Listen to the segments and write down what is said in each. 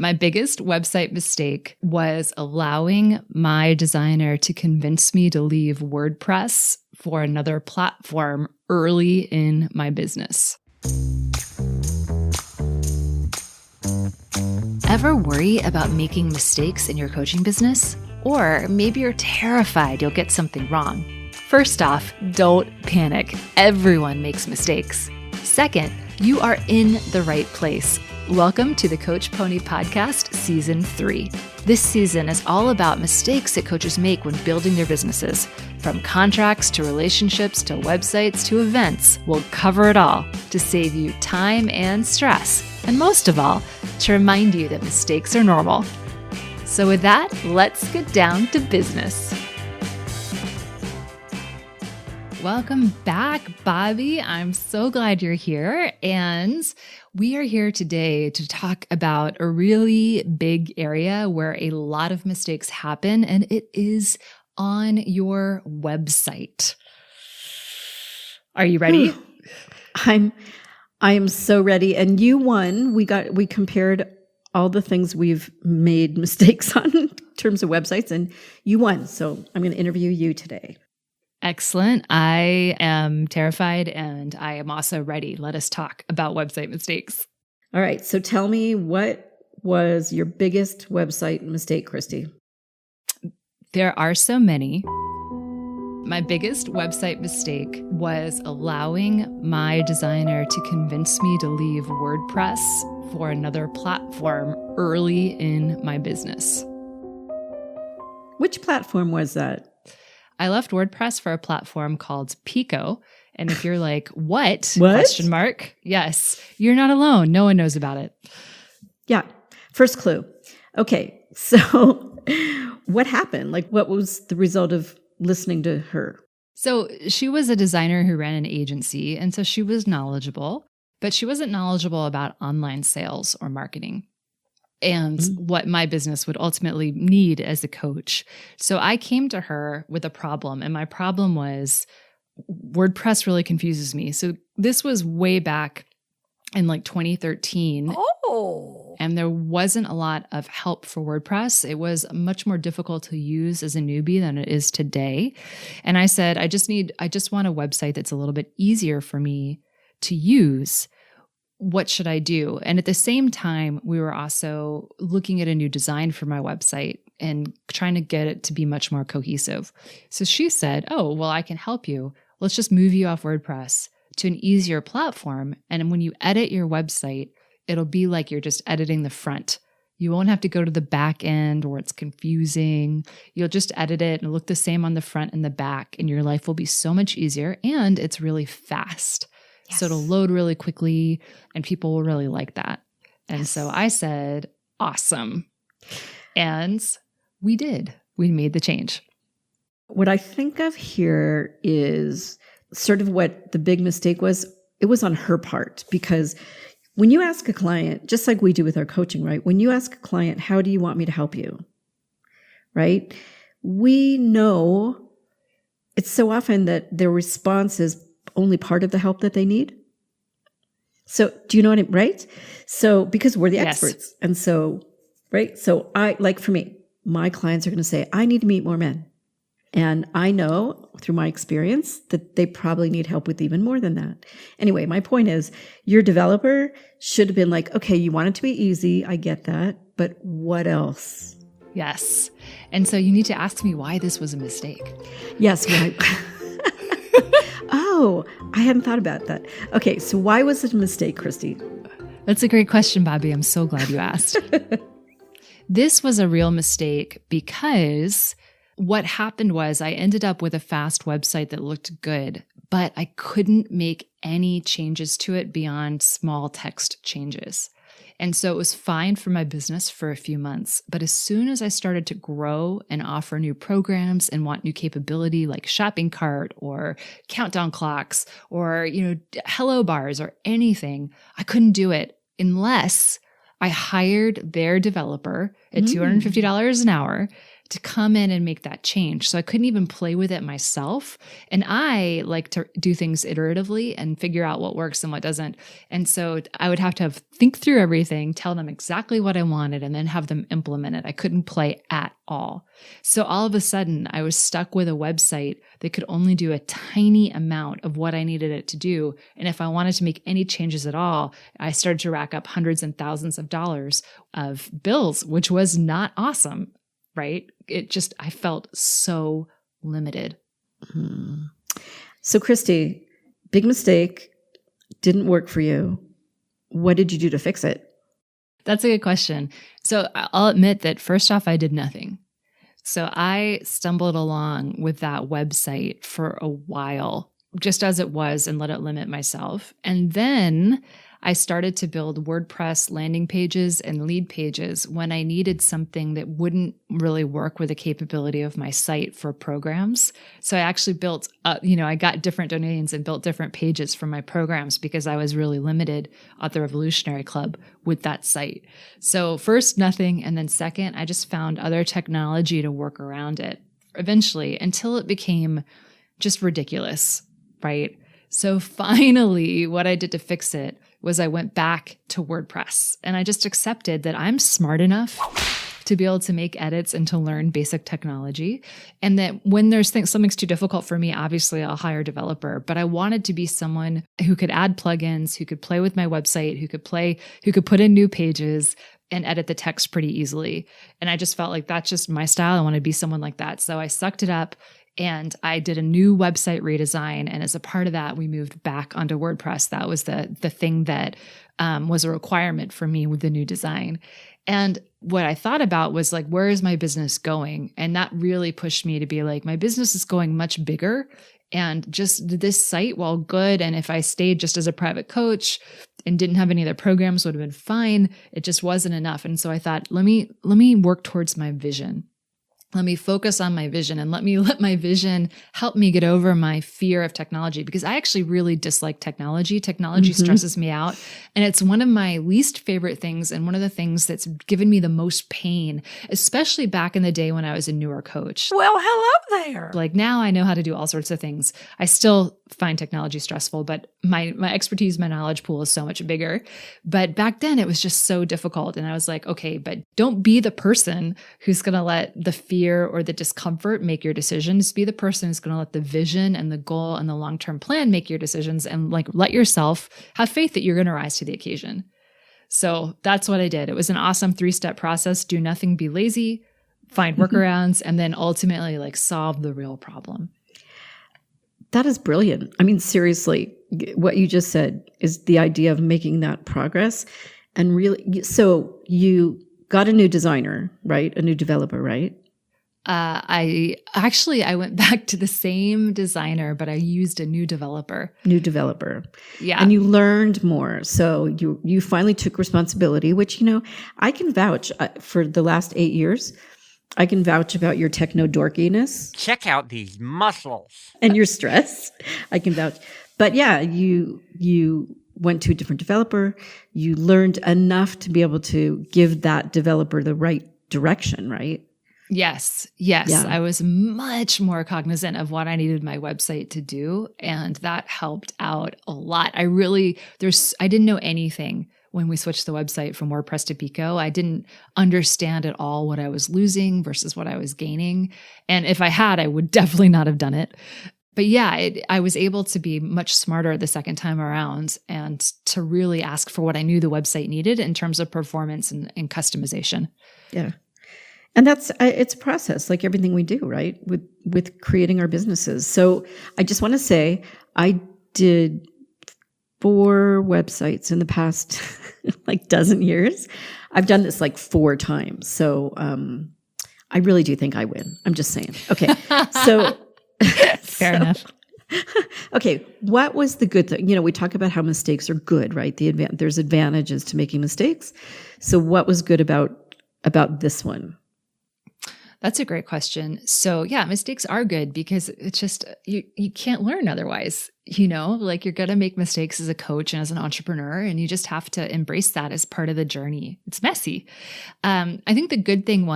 My biggest website mistake was allowing my designer to convince me to leave WordPress for another platform early in my business. Ever worry about making mistakes in your coaching business? Or maybe you're terrified you'll get something wrong. First off, don't panic. Everyone makes mistakes. Second, you are in the right place. Welcome to the Coach Pony Podcast, Season 3. This season is all about mistakes that coaches make when building their businesses. From contracts to relationships to websites to events, we'll cover it all to save you time and stress. And most of all, to remind you that mistakes are normal. So with that, let's get down to business. Welcome back, Bobbi. I'm so glad you're here. And we are here today to talk about a really big area where a lot of mistakes happen, and it is on your website. Are you ready? I am so ready. And you won. We compared all the things we've made mistakes on in terms of websites, and you won. So I'm going to interview you today. Excellent. I am terrified and I am also ready. Let us talk about website mistakes. All right. So tell me, what was your biggest website mistake, Christie? There are so many. My biggest website mistake was allowing my designer to convince me to leave WordPress for another platform early in my business. Which platform was that? I left WordPress for a platform called Pico. And if you're like, what? Question mark. Yes, you're not alone. No one knows about it. Yeah. First clue. Okay. So what happened? Like, what was the result of listening to her? So she was a designer who ran an agency. And so she was knowledgeable, but she wasn't knowledgeable about online sales or marketing and what my business would ultimately need as a coach. So I came to her with a problem, and my problem was WordPress really confuses me. So this was way back in like 2013. Oh. And there wasn't a lot of help for WordPress. It was much more difficult to use as a newbie than it is today. And I said, I just want a website that's a little bit easier for me to use. What should I do? And at the same time, we were also looking at a new design for my website and trying to get it to be much more cohesive. So she said, oh, well, I can help you. Let's just move you off WordPress to an easier platform. And when you edit your website, it'll be like you're just editing the front. You won't have to go to the back end where it's confusing. You'll just edit it and look the same on the front and the back, and your life will be so much easier. And it's really fast. Yes. So it'll load really quickly and people will really like that. And so I said, awesome. And we did. We made the change. What I think of here is sort of what the big mistake was. It was on her part, because when you ask a client, just like we do with our coaching, right? When you ask a client, how do you want me to help you? Right? We know it's so often that their response is only part of the help that they need. So do you know what I mean? Right? So because we're the experts. And so, right? So for me, my clients are going to say, I need to meet more men. And I know through my experience that they probably need help with even more than that. Anyway, my point is, your developer should have been like, okay, you want it to be easy. I get that. But what else? Yes. And so you need to ask me why this was a mistake. Yes. Why? Oh, I hadn't thought about that. Okay. So why was it a mistake, Christie? That's a great question, Bobbi. I'm so glad you asked. This was a real mistake because what happened was I ended up with a fast website that looked good, but I couldn't make any changes to it beyond small text changes. And so it was fine for my business for a few months. But as soon as I started to grow and offer new programs and want new capability like shopping cart or countdown clocks or, hello bars or anything, I couldn't do it unless I hired their developer at $250 an hour to come in and make that change. So I couldn't even play with it myself. And I like to do things iteratively and figure out what works and what doesn't. And so I would have to think through everything, tell them exactly what I wanted, and then have them implement it. I couldn't play at all. So all of a sudden, I was stuck with a website that could only do a tiny amount of what I needed it to do. And if I wanted to make any changes at all, I started to rack up hundreds and thousands of dollars of bills, which was not awesome. Right? I felt so limited. Hmm. So Christie, big mistake, didn't work for you. What did you do to fix it? That's a good question. So I'll admit that first off, I did nothing. So I stumbled along with that website for a while, just as it was, and let it limit myself. And then I started to build WordPress landing pages and lead pages when I needed something that wouldn't really work with the capability of my site for programs. So I actually built, I got different domains and built different pages for my programs because I was really limited at the Revolutionary Club with that site. So first, nothing. And then second, I just found other technology to work around it eventually until it became just ridiculous, right? So finally, what I did to fix it was I went back to WordPress, and I just accepted that I'm smart enough to be able to make edits and to learn basic technology. And that when something's too difficult for me, obviously I'll hire a developer, but I wanted to be someone who could add plugins, who could play with my website, who could put in new pages and edit the text pretty easily. And I just felt like that's just my style. I want to be someone like that. So I sucked it up. And I did a new website redesign. And as a part of that, we moved back onto WordPress. That was the thing that was a requirement for me with the new design. And what I thought about was like, where is my business going? And that really pushed me to be like, my business is going much bigger. And just this site, while good, and if I stayed just as a private coach and didn't have any other programs, would have been fine. It just wasn't enough. And so I thought, let me work towards my vision. Let me focus on my vision and let my vision help me get over my fear of technology, because I actually really dislike technology. Technology stresses me out. And it's one of my least favorite things. And one of the things that's given me the most pain, especially back in the day when I was a newer coach. Well, hello there. Like now I know how to do all sorts of things. I still find technology stressful, but my expertise, my knowledge pool is so much bigger. But back then it was just so difficult. And I was like, okay, but don't be the person who's going to let the fear or the discomfort make your decisions. Be the person who's going to let the vision and the goal and the long-term plan make your decisions, and like let yourself have faith that you're going to rise to the occasion. So that's what I did. It was an awesome 3-step process. Do nothing, be lazy, find workarounds, and then ultimately like solve the real problem. That is brilliant. I mean, seriously, what you just said is the idea of making that progress. And really, so you got a new designer, right? A new developer, right? I went back to the same designer, but I used a new developer. Yeah. And you learned more. So you finally took responsibility, which, I can vouch for the last 8 years. I can vouch about your techno dorkiness. Check out these muscles. And your stress. I can vouch. But yeah, you went to a different developer. You learned enough to be able to give that developer the right direction, right? Yes. Yeah. I was much more cognizant of what I needed my website to do. And that helped out a lot. I didn't know anything when we switched the website from WordPress to Pico. I didn't understand at all what I was losing versus what I was gaining. And if I had, I would definitely not have done it. But yeah, I was able to be much smarter the second time around and to really ask for what I knew the website needed in terms of performance and customization. Yeah. And it's a process like everything we do, right? With creating our businesses. So I just want to say I did 4 websites in the past like dozen years. I've done this like 4 times. So I really do think I win. I'm just saying. Okay. So fair enough. Okay. What was the good thing? We talk about how mistakes are good, right? There's advantages to making mistakes. So what was good about this one? That's a great question. So yeah, mistakes are good because it's just, you can't learn otherwise, like you're going to make mistakes as a coach and as an entrepreneur, and you just have to embrace that as part of the journey. It's messy. I think the good thing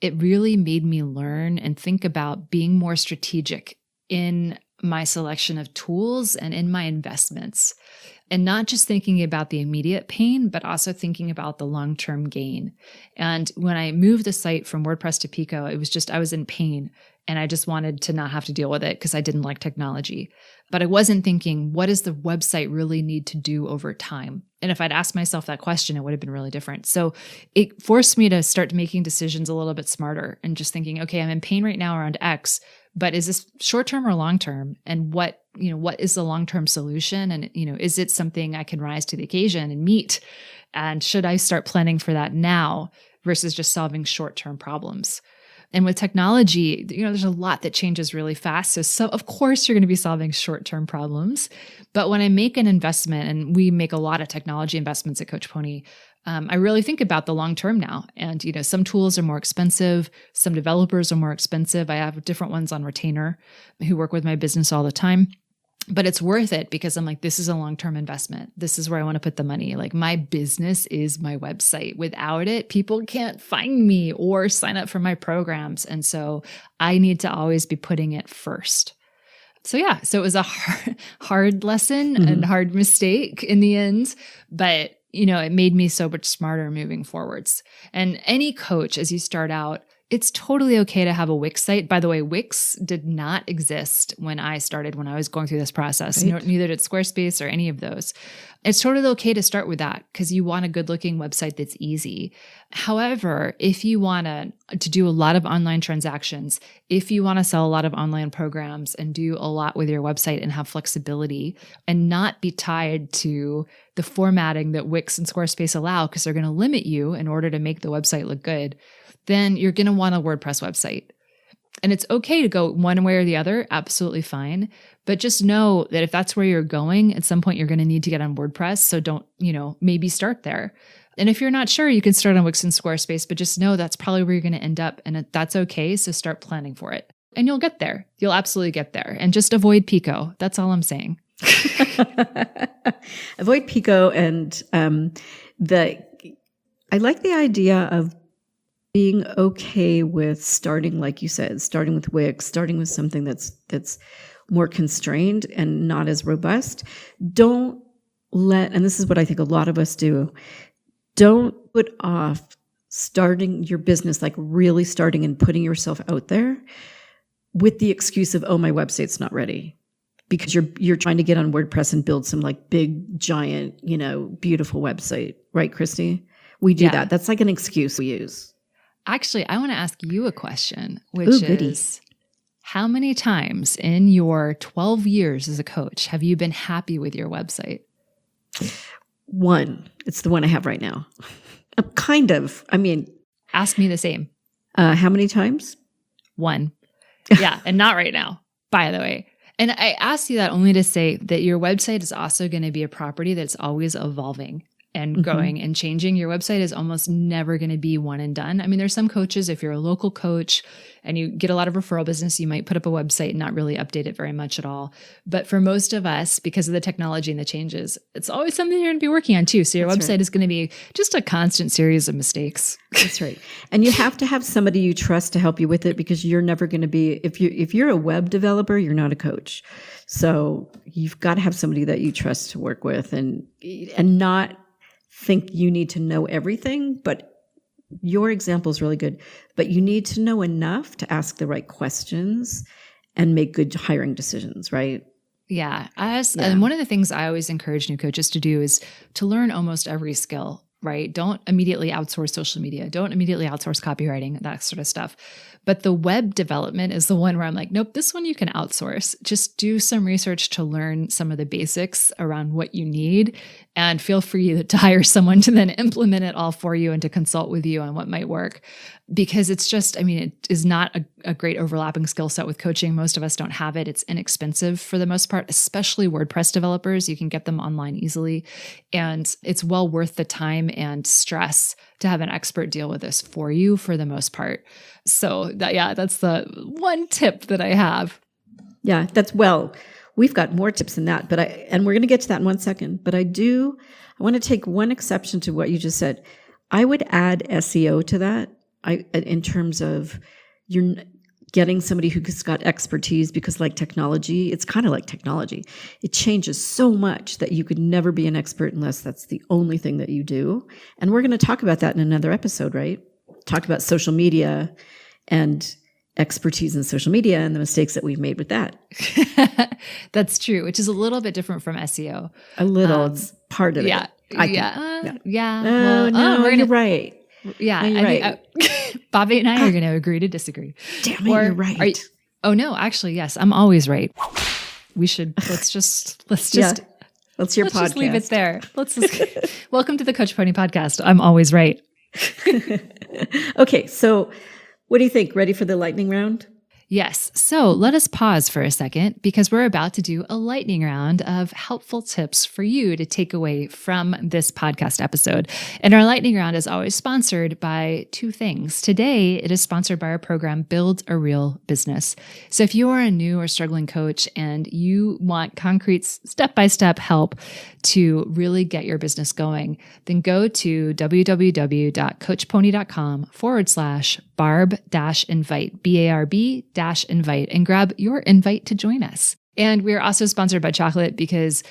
it really made me learn and think about being more strategic in my selection of tools and in my investments. And not just thinking about the immediate pain, but also thinking about the long-term gain. And when I moved the site from WordPress to Pico, it was just, I was in pain and I just wanted to not have to deal with it because I didn't like technology. But I wasn't thinking, what does the website really need to do over time? And if I'd asked myself that question, it would have been really different. So it forced me to start making decisions a little bit smarter and just thinking, okay, I'm in pain right now around X, but is this short-term or long-term? And what is the long-term solution? And, is it something I can rise to the occasion and meet? And should I start planning for that now versus just solving short-term problems? And with technology, there's a lot that changes really fast. So of course you're going to be solving short-term problems. But when I make an investment, and we make a lot of technology investments at Coach Pony, I really think about the long term now. And, some tools are more expensive. Some developers are more expensive. I have different ones on retainer who work with my business all the time. But it's worth it because I'm like, this is a long-term investment. This is where I want to put the money. Like, my business is my website. Without it, people can't find me or sign up for my programs. And so I need to always be putting it first. So yeah, so it was a hard lesson and hard mistake in the end, but it made me so much smarter moving forwards. And any coach, as you start out, it's totally okay to have a Wix site. By the way, Wix did not exist when I started, when I was going through this process. Right. Neither did Squarespace or any of those. It's totally okay to start with that because you want a good looking website that's easy. However, if you want to do a lot of online transactions, if you want to sell a lot of online programs and do a lot with your website and have flexibility and not be tied to the formatting that Wix and Squarespace allow because they're going to limit you in order to make the website look good, then you're going to want a WordPress website. And it's okay to go one way or the other, absolutely fine. But just know that if that's where you're going, at some point you're going to need to get on WordPress. So don't, maybe start there. And if you're not sure, you can start on Wix and Squarespace, but just know that's probably where you're going to end up. And that's okay. So start planning for it. And you'll get there. You'll absolutely get there. And just avoid Pico. That's all I'm saying. Avoid Pico. And I like the idea of being okay with starting, like you said, starting with Wix, starting with something that's more constrained and not as robust. Don't let, and this is what I think a lot of us do, don't put off starting your business, like really starting and putting yourself out there with the excuse of, oh, my website's not ready. Because you're trying to get on WordPress and build some like big, giant, beautiful website. Right, Christie? We do that. That's like an excuse we use. Actually, I want to ask you a question, which is, how many times in your 12 years as a coach have you been happy with your website? One. It's the one I have right now. Kind of. I mean. Ask me the same. How many times? One. Yeah, and not right now, by the way. And I asked you that only to say that your website is also going to be a property that's always evolving and growing and changing. Your website is almost never going to be one and done. I mean, there's some coaches, if you're a local coach and you get a lot of referral business, you might put up a website and not really update it very much at all. But for most of us, because of the technology and the changes, it's always something you're going to be working on too. So your website is going to be just a constant series of mistakes. That's right. And you have to have somebody you trust to help you with it, because you're never going to be, if you're a web developer, you're not a coach. So you've got to have somebody that you trust to work with and not think you need to know everything. But your example is really good, but you need to know enough to ask the right questions and make good hiring decisions, right? Yeah. And one of the things I always encourage new coaches to do is to learn almost every skill, right? Don't immediately outsource social media. Don't immediately outsource copywriting, that sort of stuff. But the web development is the one where I'm like, nope, this one you can outsource. Just do some research to learn some of the basics around what you need, and feel free to hire someone to then implement it all for you and to consult with you on what might work. Because it's just, it is not a great overlapping skill set with coaching. Most of us don't have it. It's inexpensive for the most part, especially WordPress developers. You can get them online easily. And it's well worth the time and stress to have an expert deal with this for you for the most part. So that's the one tip that I have. Yeah, we've got more tips than that, and we're going to get to that in 1 second. But I want to take one exception to what you just said. I would add SEO to that. in terms of you're getting somebody who's got expertise, because like technology, it's kind of like technology. It changes so much that you could never be an expert unless that's the only thing that you do. And we're going to talk about that in another episode, right? Talk about social media and expertise in social media and the mistakes that we've made with that. That's true, which is a little bit different from SEO. A little, it's part of it. Well, no, you're right. Yeah, no, you're right. Bobbi and I are going to agree to disagree. Damn it, you're right. Oh no, actually, yes, I'm always right. We should let's just Let's your let's podcast. Just leave it there. Welcome to the Coach Pony podcast. I'm always right. Okay, so what do you think? Ready for the lightning round? Yes. So let us pause for a second because we're about to do a lightning round of helpful tips for you to take away from this podcast episode. And our lightning round is always sponsored by two things. Today, it is sponsored by our program, Build a Real Business. So if you are a new or struggling coach and you want concrete step-by-step help to really get your business going, then go to www.coachpony.com/barb-invite, BARB-invite, and grab your invite to join us. And we're also sponsored by chocolate because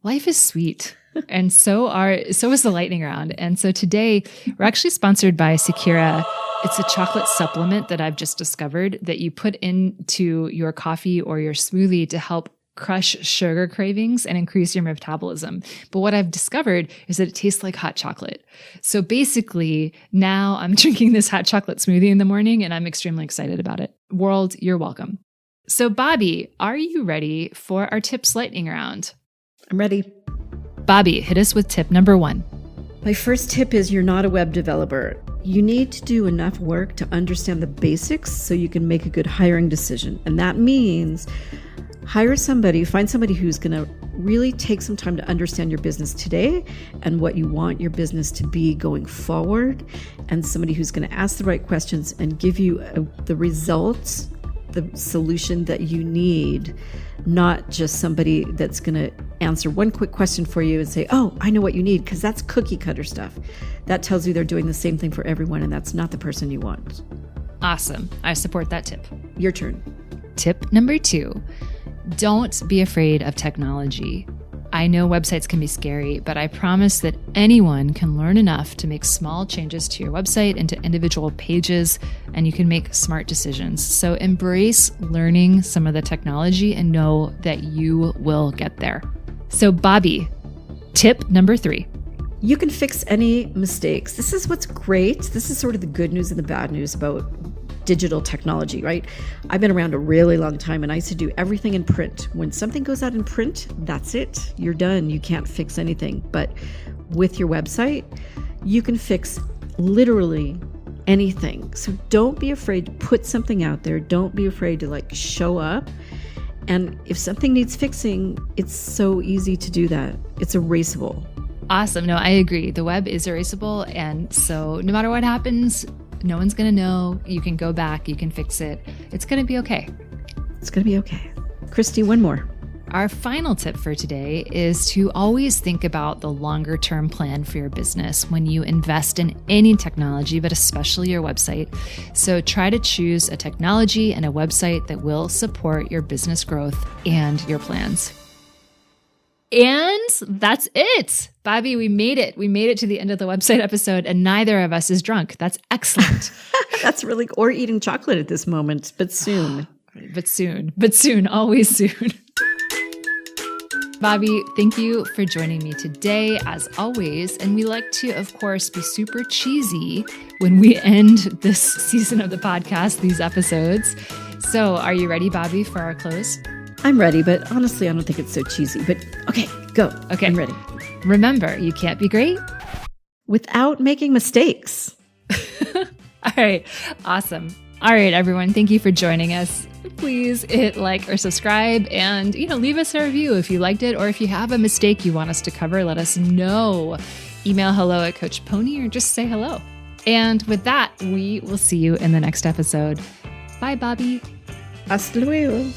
life is sweet. And so is the lightning round. And so today we're actually sponsored by Sakura. It's a chocolate supplement that I've just discovered that you put into your coffee or your smoothie to help crush sugar cravings and increase your metabolism. But what I've discovered is that it tastes like hot chocolate. So basically, now I'm drinking this hot chocolate smoothie in the morning and I'm extremely excited about it. World, you're welcome. So Bobbi, are you ready for our tips lightning round? I'm ready. Bobbi, hit us with tip number 1. My first tip is you're not a web developer. You need to do enough work to understand the basics so you can make a good hiring decision. And that means find somebody who's going to really take some time to understand your business today and what you want your business to be going forward, and somebody who's going to ask the right questions and give you the results, the solution that you need, not just somebody that's going to answer one quick question for you and say, oh, I know what you need, because that's cookie cutter stuff. That tells you they're doing the same thing for everyone, and that's not the person you want. Awesome. I support that tip. Your turn. Tip number 2. Don't be afraid of technology. I know websites can be scary, but I promise that anyone can learn enough to make small changes to your website and to individual pages, and you can make smart decisions. So embrace learning some of the technology and know that you will get there. So Bobbi, tip number 3. You can fix any mistakes. This is what's great. This is sort of the good news and the bad news about digital technology, right? I've been around a really long time and I used to do everything in print. When something goes out in print, that's it. You're done. You can't fix anything. But with your website, you can fix literally anything. So don't be afraid to put something out there. Don't be afraid to show up. And if something needs fixing, it's so easy to do that. It's erasable. Awesome. No, I agree. The web is erasable. And so no matter what happens, no one's going to know. You can go back. You can fix it. It's going to be okay. It's going to be okay. Christie, one more. Our final tip for today is to always think about the longer term plan for your business when you invest in any technology, but especially your website. So try to choose a technology and a website that will support your business growth and your plans. And that's it. Bobbi, we made it. We made it to the end of the website episode, and neither of us is drunk. That's excellent. That's really, or eating chocolate at this moment, but soon. But soon, always soon. Bobbi, thank you for joining me today, as always. And we like to, of course, be super cheesy when we end this season of the podcast, these episodes. So are you ready, Bobbi, for our close? I'm ready, but honestly, I don't think it's so cheesy. But okay, go. Okay. I'm ready. Remember, you can't be great without making mistakes. All right. Awesome. All right, everyone. Thank you for joining us. Please hit like or subscribe and, leave us a review if you liked it, or if you have a mistake you want us to cover, let us know. Email hello@CoachPony or just say hello. And with that, we will see you in the next episode. Bye, Bobbi. Hasta luego.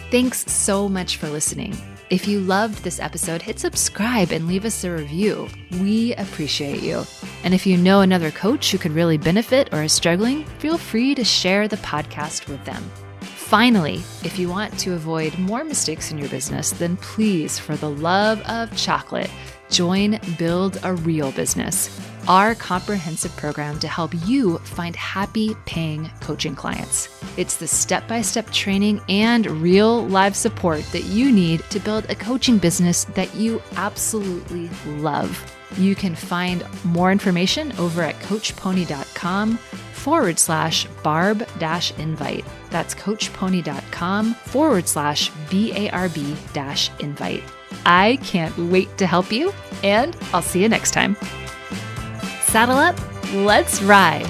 Thanks so much for listening. If you loved this episode, hit subscribe and leave us a review. We appreciate you. And if you know another coach who could really benefit or is struggling, feel free to share the podcast with them. Finally, if you want to avoid more mistakes in your business, then please, for the love of chocolate, join Build a Real Business, our comprehensive program to help you find happy paying coaching clients. It's the step-by-step training and real live support that you need to build a coaching business that you absolutely love. You can find more information over at coachpony.com/barb-invite. That's coachpony.com/barb-invite. I can't wait to help you, and I'll see you next time. Saddle up, let's ride.